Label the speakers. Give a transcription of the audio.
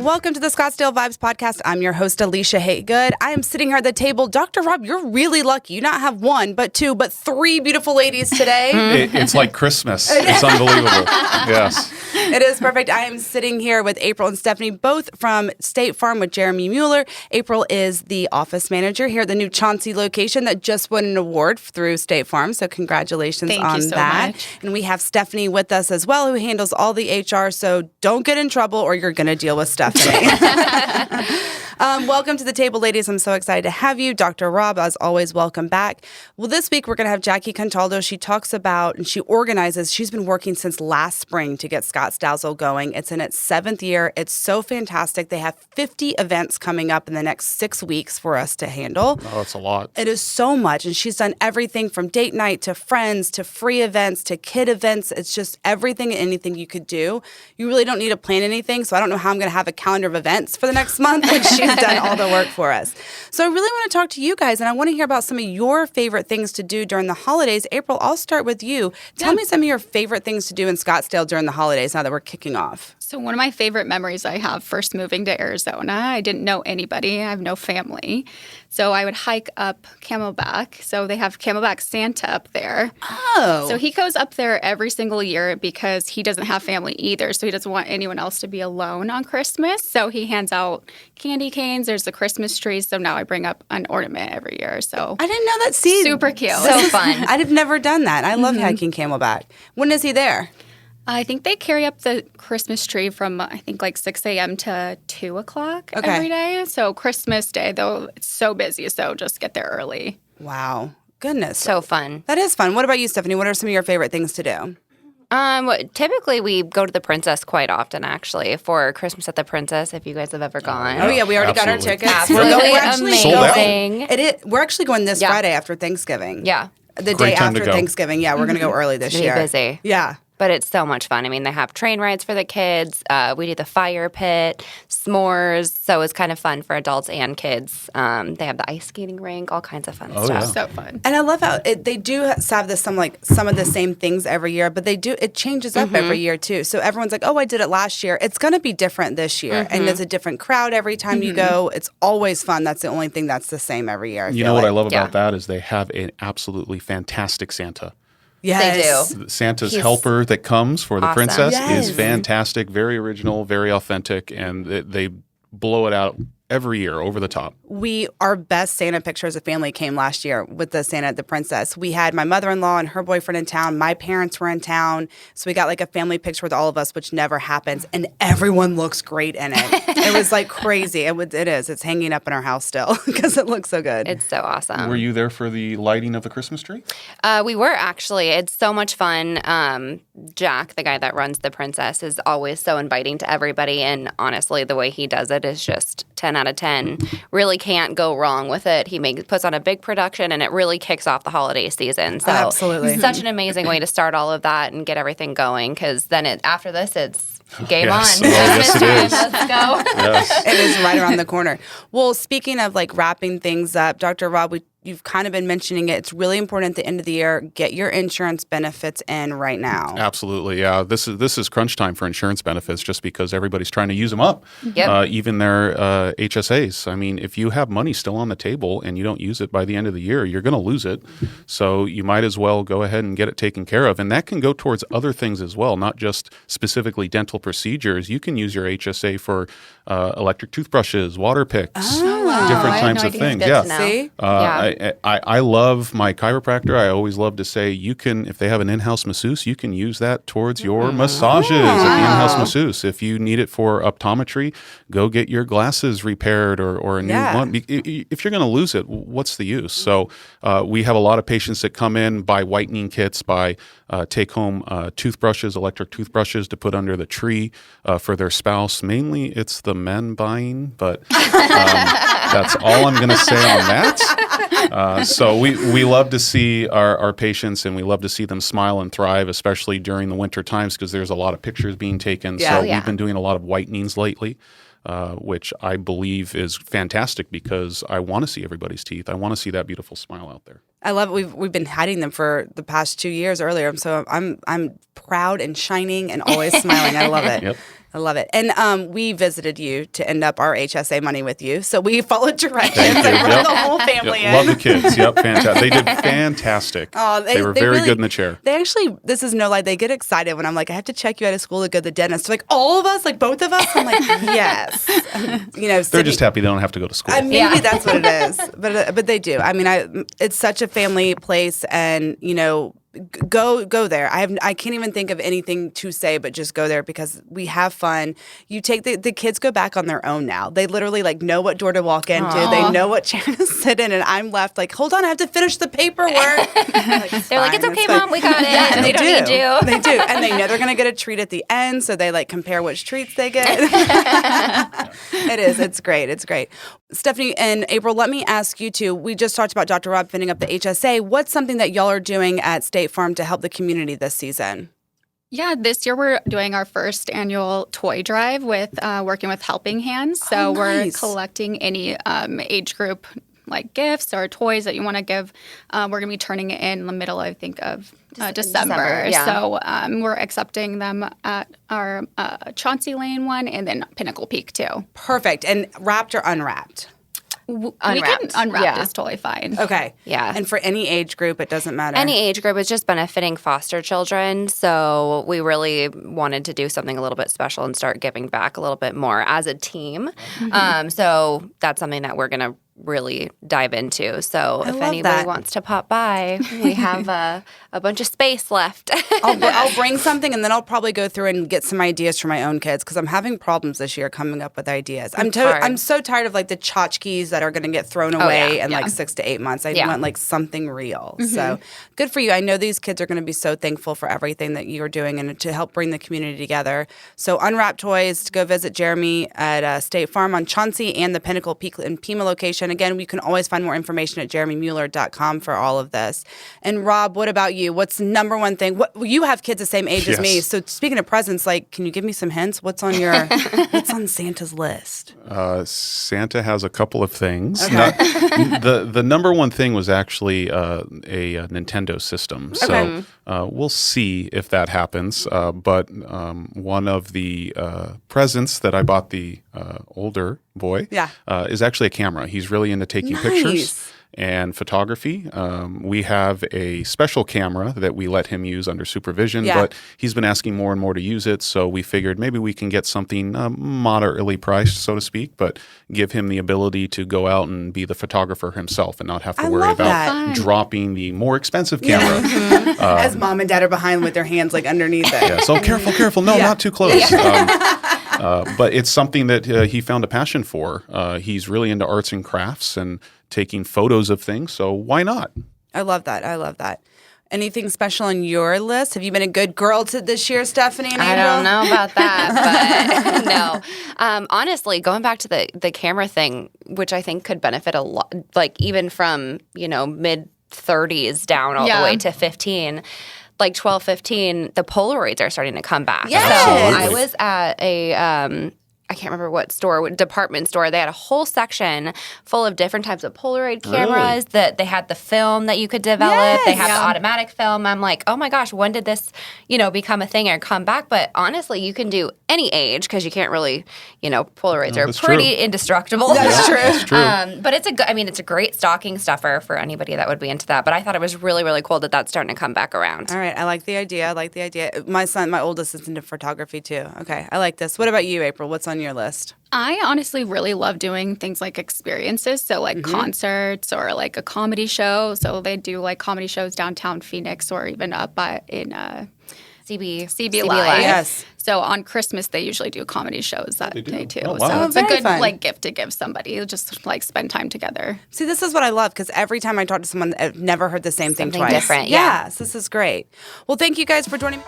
Speaker 1: Welcome to the Scottsdale Vibes podcast. I'm your host, Alicia Haygood. I am sitting here at the table. Dr. Rob, you're really lucky. You not have one, but two, but three beautiful ladies today.
Speaker 2: It's like Christmas. It's unbelievable. Yes.
Speaker 1: It is perfect. I am sitting here with April and Stephanie, both from State Farm with Jeremy Mueller. April is the office manager here at the new Chauncey location that just won an award through State Farm. So congratulations
Speaker 3: Thank
Speaker 1: on
Speaker 3: you so
Speaker 1: that.
Speaker 3: much.
Speaker 1: And we have Stephanie with us as well, who handles all the HR. So don't get in trouble or you're going to deal with Stephanie. Welcome to the table, ladies. I'm so excited to have you. Dr. Rob, as always, welcome back. Well, this week we're going to have Jackie Contaldo. She talks about and she organizes. She's been working since last spring to get Scottsdazzle going. It's in its 7th year. It's so fantastic. They have 50 events coming up in the next 6 weeks for us to handle.
Speaker 2: Oh, that's a lot.
Speaker 1: It is so much. And she's done everything from date night to friends to free events to kid events. It's just everything and anything you could do. You really don't need to plan anything. So I don't know how I'm going to have a calendar of events for the next month, but she's done all the work for us. So I really want to talk to you guys, and I want to hear about some of your favorite things to do during the holidays. April, I'll start with you. Tell me some of your favorite things to do in Scottsdale during the holidays now that we're kicking off.
Speaker 3: So one of my favorite memories I have first moving to Arizona, I didn't know anybody. I have no family. So I would hike up Camelback. So they have Camelback Santa up there.
Speaker 1: Oh.
Speaker 3: So he goes up there every single year because he doesn't have family either. So he doesn't want anyone else to be alone on Christmas. So he hands out candy canes. There's the Christmas trees. So now I bring up an ornament every year. So
Speaker 1: I didn't know that. See,
Speaker 3: super cute.
Speaker 4: So fun.
Speaker 1: I've never done that. I love hiking Camelback. When is he there?
Speaker 3: I think they carry up the Christmas tree from, I think, like 6 a.m. to 2 o'clock every day. So Christmas Day, though, it's so busy, so just get there early.
Speaker 1: Wow. Goodness.
Speaker 4: So fun.
Speaker 1: That is fun. What about you, Stephanie? What are some of your favorite things to do?
Speaker 4: Typically we go to the Princess quite often, actually, for Christmas at the Princess, if you guys have ever gone.
Speaker 1: Oh, yeah. We already got our
Speaker 2: Absolutely.
Speaker 1: tickets.
Speaker 4: Absolutely
Speaker 1: We're actually
Speaker 2: Sold out.
Speaker 4: amazing.
Speaker 1: We're actually going this
Speaker 4: Yeah.
Speaker 1: Friday after Thanksgiving.
Speaker 4: Yeah,
Speaker 1: The
Speaker 2: Great
Speaker 1: day
Speaker 2: time to
Speaker 1: after
Speaker 2: go.
Speaker 1: Thanksgiving. Yeah, we're going to go early this
Speaker 4: it's
Speaker 1: year.
Speaker 4: gonna be busy.
Speaker 1: Yeah.
Speaker 4: But it's so much fun. I mean, they have train rides for the kids. We do the fire pit, s'mores. So it's kind of fun for adults and kids. They have the ice skating rink, all kinds of fun
Speaker 2: Oh,
Speaker 4: stuff.
Speaker 2: yeah.
Speaker 3: So fun.
Speaker 1: And I love how they do have this some of the same things every year, but it changes up every year too. So everyone's like, "Oh, I did it last year." It's going to be different this year, and it's a different crowd every time you go. It's always fun. That's the only thing that's the same every year.
Speaker 2: You know what I love
Speaker 4: Yeah.
Speaker 2: about that is they have an absolutely fantastic Santa.
Speaker 1: Yes.
Speaker 4: They do.
Speaker 2: Santa's
Speaker 4: He's
Speaker 2: helper that comes for the
Speaker 4: awesome.
Speaker 2: princess
Speaker 1: Yes.
Speaker 2: is fantastic, very original, very authentic, and they blow it out every year over the top.
Speaker 1: Our best Santa picture as a family came last year with the Santa at the Princess. We had my mother-in-law and her boyfriend in town. My parents were in town. So we got like a family picture with all of us, which never happens. And everyone looks great in it. It was like crazy. It is. It's hanging up in our house still because it looks so good.
Speaker 4: It's so awesome.
Speaker 2: Were you there for the lighting of the Christmas tree?
Speaker 4: We were actually. It's so much fun. Jack, the guy that runs the Princess, is always so inviting to everybody. And honestly, the way he does it is just 10 out of 10. Really can't go wrong with it. He puts on a big production, and it really kicks off the holiday season. So
Speaker 1: Absolutely.
Speaker 4: such an amazing way to start all of that and get everything going, because then after this, it's game
Speaker 2: Yes.
Speaker 4: on.
Speaker 2: Oh, yes, it
Speaker 4: Christmas
Speaker 2: is.
Speaker 4: time, let's go.
Speaker 2: Yes.
Speaker 1: It is right around the corner. Well, speaking of like wrapping things up, Dr. Rob, you've kind of been mentioning it. It's really important at the end of the year, get your insurance benefits in right now.
Speaker 2: Absolutely, yeah. This is crunch time for insurance benefits, just because everybody's trying to use them up.
Speaker 4: Yep.
Speaker 2: Even their HSAs. I mean, if you have money still on the table and you don't use it by the end of the year, you're going to lose it. So you might as well go ahead and get it taken care of. And that can go towards other things as well, not just specifically dental procedures. You can use your HSA for electric toothbrushes, water picks, different
Speaker 4: I had
Speaker 2: types
Speaker 4: no
Speaker 2: of
Speaker 4: idea.
Speaker 2: things.
Speaker 4: Good
Speaker 2: Yeah.
Speaker 4: to know.
Speaker 1: See?
Speaker 4: Yeah.
Speaker 2: I love my chiropractor. I always love to say, if they have an in-house masseuse, you can use that towards your massages at the in-house masseuse. If you need it for optometry, go get your glasses repaired or a new one. If you're going to lose it, what's the use? So we have a lot of patients that come in, buy whitening kits, buy take-home toothbrushes, electric toothbrushes to put under the tree for their spouse. Mainly it's the men buying, but that's all I'm going to say on that. So we love to see our patients, and we love to see them smile and thrive, especially during the winter times, because there's a lot of pictures being taken.
Speaker 1: Yeah.
Speaker 2: So
Speaker 4: Oh, yeah.
Speaker 2: we've been doing a lot of whitenings lately, which I believe is fantastic, because I want to see everybody's teeth. I want to see that beautiful smile out there.
Speaker 1: I love it. We've been hiding them for the past 2 years earlier. So I'm proud and shining and always smiling. I love it.
Speaker 2: Yep.
Speaker 1: I love it. And we visited you to end up our HSA money with you. So we followed directions and brought
Speaker 2: Yep.
Speaker 1: the whole family in.
Speaker 2: Love the kids. Yep, fantastic. They did fantastic.
Speaker 1: Oh,
Speaker 2: they were very
Speaker 1: really-
Speaker 2: good in the chair.
Speaker 1: They actually, this is no lie, they get excited when I'm like, I have to check you out of school to go to the dentist. They're like, all of us, like both of us? I'm like, yes. You know,
Speaker 2: They're just happy they don't have to go to school.
Speaker 1: maybe that's what it is, but they do. I mean, it's such a family place, and you know, go there. I can't even think of anything to say, but just go there because we have fun. You take the kids go back on their own now. They literally like know what door to walk into.
Speaker 4: Aww.
Speaker 1: They know what chair to sit in, and I'm left like, hold on, I have to finish the paperwork.
Speaker 4: They're like, it's okay,
Speaker 1: fine.
Speaker 4: Mom, we got it.
Speaker 1: Yeah,
Speaker 4: and they don't need you.
Speaker 1: They do, and they know they're gonna get a treat at the end, so they like compare which treats they get. It's great. It's great. Stephanie and April, let me ask you too. We just talked about Dr. Rob fitting up the HSA. What's something that y'all are doing at State Farm to help the community this season?
Speaker 3: Yeah, this year we're doing our first annual toy drive with working with Helping Hands. So we're
Speaker 1: nice.
Speaker 3: collecting any age group like gifts or toys that you want to give. We're going to be turning it in the middle, I think, of December.
Speaker 4: yeah.
Speaker 3: So we're accepting them at our Chauncey Lane one and then Pinnacle Peak too.
Speaker 1: Perfect. And wrapped or unwrapped?
Speaker 3: We
Speaker 4: Unwrapped.
Speaker 3: can unwrapped
Speaker 4: Yeah.
Speaker 3: is totally fine.
Speaker 1: Okay.
Speaker 4: Yeah.
Speaker 1: And for any age group, it doesn't matter.
Speaker 4: Any age group is just benefiting foster children. So we really wanted to do something a little bit special and start giving back a little bit more as a team. So that's something that we're going to really dive into. So if
Speaker 1: love
Speaker 4: anybody
Speaker 1: that.
Speaker 4: wants to pop by, we have a bunch of space left.
Speaker 1: I'll bring something, and then I'll probably go through and get some ideas for my own kids because I'm having problems this year coming up with ideas.
Speaker 4: hard.
Speaker 1: I'm so tired of like the tchotchkes that are going to get thrown away
Speaker 4: yeah.
Speaker 1: in like 6 to 8 months. I
Speaker 4: Yeah.
Speaker 1: want like something real. So good for you. I know these kids are going to be so thankful for everything that you are doing and to help bring the community together. So unwrap toys to go visit Jeremy at State Farm on Chauncey and the Pinnacle Peak and Pima location. Again, we can always find more information at jeremymueller.com for all of this. And Rob, what about you? What's the number one thing? What you have kids the same age as me.
Speaker 2: Yes.
Speaker 1: So speaking of presents, like, can you give me some hints? What's on your what's on Santa's list?
Speaker 2: Santa has a couple of things. The number one thing was actually a Nintendo system. So we'll see if that happens. But one of the presents that I bought the older boy is actually a camera. He's really into taking pictures and photography. We have a special camera that we let him use under supervision, but he's been asking more and more to use it. So we figured maybe we can get something moderately priced, so to speak, but give him the ability to go out and be the photographer himself and not have to worry
Speaker 1: love
Speaker 2: about
Speaker 1: that.
Speaker 2: dropping the more expensive camera.
Speaker 1: As mom and dad are behind with their hands like underneath it.
Speaker 2: Yeah, so careful. No, not too close. But it's something that he found a passion for. He's really into arts and crafts and taking photos of things. So why not?
Speaker 1: I love that. Anything special on your list? Have you been a good girl to this year, Stephanie and
Speaker 4: I
Speaker 1: April?
Speaker 4: don't know about that, but no. Honestly, going back to the camera thing, which I think could benefit a lot, like even from, mid 30s down all the way to 15. Like 12, 15, the Polaroids are starting to come back.
Speaker 1: Yes.
Speaker 4: So
Speaker 2: Absolutely.
Speaker 4: I was at a I can't remember what store, department store. They had a whole section full of different types of Polaroid cameras. That they had the film that you could develop. They had the automatic film. I'm like, oh my gosh, when did this, become a thing or come back? But honestly, you can do any age because you can't really, Polaroids are
Speaker 2: that's
Speaker 4: pretty
Speaker 2: true.
Speaker 4: indestructible.
Speaker 1: That's true.
Speaker 2: That's true.
Speaker 4: But it's a great stocking stuffer for anybody that would be into that. But I thought it was really, really cool that that's starting to come back around.
Speaker 1: All right, I like the idea. My oldest is into photography too. Okay, I like this. What about you, April? What's on your list?
Speaker 3: I honestly really love doing things like experiences. So like concerts or like a comedy show. So they do like comedy shows downtown Phoenix or even up in CB Live.
Speaker 1: Yes.
Speaker 3: So on Christmas, they usually do comedy shows that day too.
Speaker 2: Oh, wow.
Speaker 3: So
Speaker 1: Oh,
Speaker 3: it's a
Speaker 1: very
Speaker 3: good
Speaker 1: fun.
Speaker 3: like gift to give somebody. Just like spend time together.
Speaker 1: See, this is what I love because every time I talk to someone, I've never heard the same thing
Speaker 4: Something
Speaker 1: twice.
Speaker 4: different, yeah.
Speaker 1: Yes, this is great. Well, thank you guys for joining me.